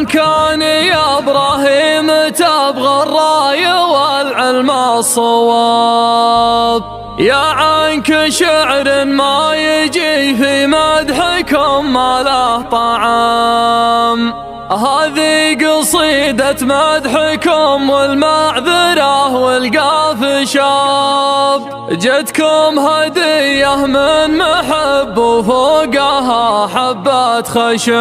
من كان يا إبراهيم تبغى الراي والعلم الصواب، يا عنك شعر ما يجي في مدحكم ما له طعام. هذه قصيدة مدحكم والمعذرة والقاف شاب، جتكم هدية من محب وفوقها حبة خشم.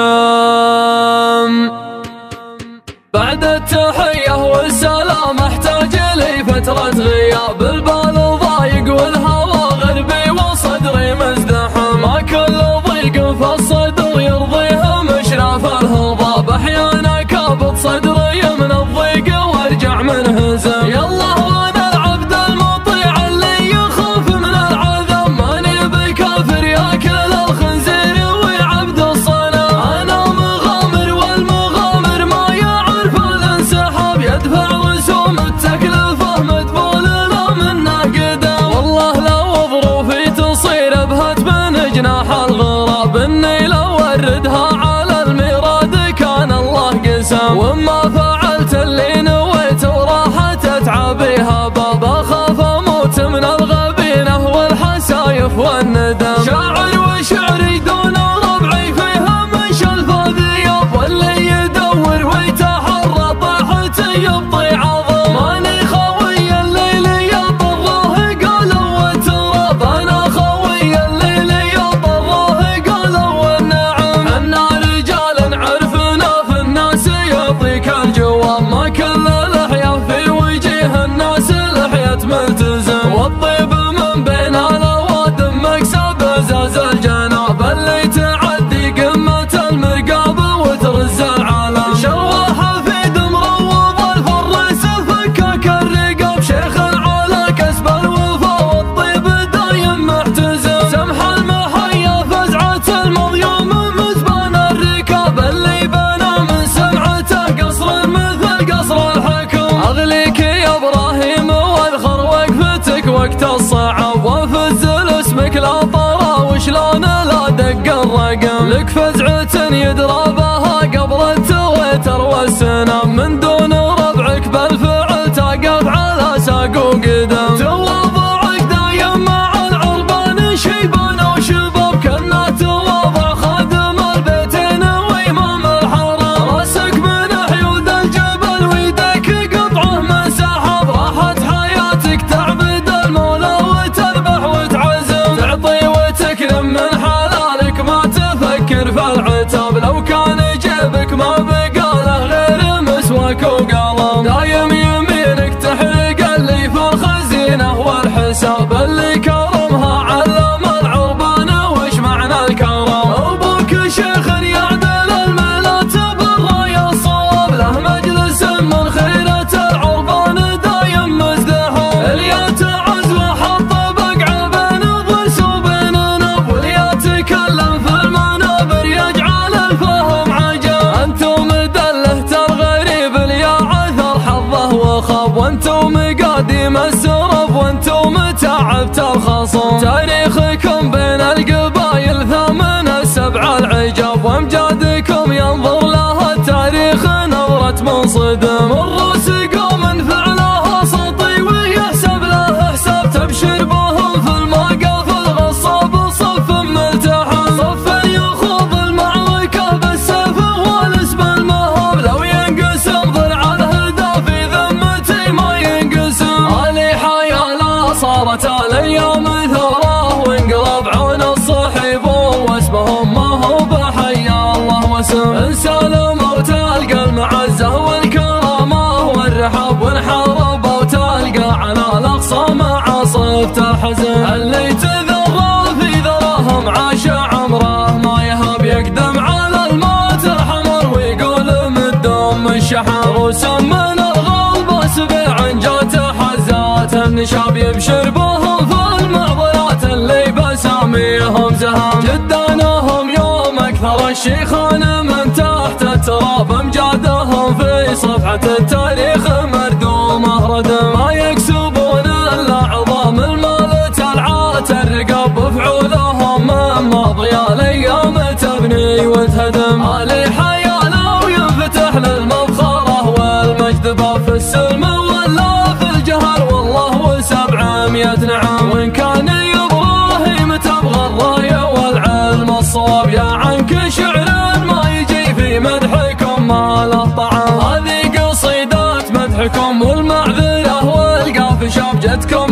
بعد التحية والسلام احتاج لي فترة غياب، البال ضايق والهوى غربي وصدري مزدحم، ما كل ضيق في الصدر يرضيه مشرف الهضاب، احيانا كابط صدري من الضيق وارجع منهزم. يالله وانا العبد المطيع اللي يخاف من العذاب، ماني بكافر ياكل الخنزير ويعبد الصنم، انا مغامر والمغامر ما يعرف الانسحاب، يدفع رسوم التكلفه مدبول له منه قدام. والله لو ظروفي تصير بهت من جناح الغراب، اني لو اردها على الميراد كان الله قسم، وما فعلت اللي نويت وراحت اتعابيها باب، اخاف اموت من الغبينه والحسايف والندم. شاعر وشعري دون ربعي فيها من شلف ذياب، واللي يدور ويتحرى طاحت يبطي عظم، ماني خوي الليل يطره قالوا والتراب، انا خوي الليل يطره قالوا والنعم. انا رجال عرفنا في الناس يعطيك الجواب، ما كل لحية في وجه الناس لحية ملتزم، والطيب من بين الاوادم مكسب ازاز الجناب، اللي تعدي قمة المرقاب وترز العالم. شواحة في مروض الفرس فكك الرقاب، شيخ على كسب الوفا والطيب دايم محتزم، سمح المحيا فزعة المضيوم مزبان الركاب، اللي بنى من سمعته قصر مثل قصر الحكم. اغليك يا ابراهيم واذخر وقفتك وقت الصعب، وافزل اسمك لا طرى وشلون لا دق الرقم، لك فزعة يدرى بها قبل التويتر والسنام، من دون ربعك بالفعل تقف على ساق وقدم. تواضعك دايم مع العربان شيبان وشباب، كنا تواضع خادم البيتين وامام الحرم، راسك من حيود الجبل ويدك قطعه من سحاب، راحت حياتك تعبد المولى وتذبح وتعزم، تعطي وتكرم من حلالك ما تفكر في العتاب، لو كان جيبك ما بقاله غير مسواك وقلم، دايم يمينك تحرق اللي في الخزينه والحساب، اللي كرمها علم العربان وش معنى الكرم. ابوك شيخ يعدل الملات بالراي الصواب، له مجلس من خيرة العربان دايم مزدحم، اللي يتعز وحط بقعه بين ضرس وبين نب، واللي يتكلم في المنابر يجعل الفهم عجب. انتم دلهت الغريب اللي عثر حظه وخاب، وانتم قادم السرب وانتم تعبت الخصم، تاريخكم بين القبايل ثمن السبع العجاب، وامجادكم ينظر لها التاريخ نظرة منصدم، الروس قوم فعلها سطي ويحسب له حساب، تبشر بهم في الموقف الغصاب صف ملتحم، صف يخوض المعركة بالسيف والاسم المهاب، لو ينقسم ضلع الهدى في ذمتي ما ينقسم. علي حيالا صارت الايام ثوره وانقلب عون الصحيب، واسمهم ما هو بحيا الله واسم، انسلموا وتلقى المعزه والكرامه والرحاب، وانحارب وتلقى على الاقصى مع صفت الحزن، اللي تذرى في ذراهم عاش عمره ما يهاب، يقدم على الموت الحمر ويقول مدوم الشحن، روسم من الغلب سبع جات حزات النشاب، يبشر بهم في المعضلات اللي بساميهم زهام، جدانهم يوم اكثر الشيخان من تحت التراب، امجادهم في صفحة التاريخ مردومه ردم، ما يكسبون الا عظام المال تلعات الرقاب، وفعولهم من ماضي الايام تبني وتهدم. علي حيانا وينفتح في السلم ولا في الجهل والله و700 نعم. وإن كان يا إبراهيم تبغى الراية والعلم الصواب يا عنك شعر ما يجي في مدحكم ما له طعام. هذه قصيدات مدحكم والمعذرة والقاف شاب جدكم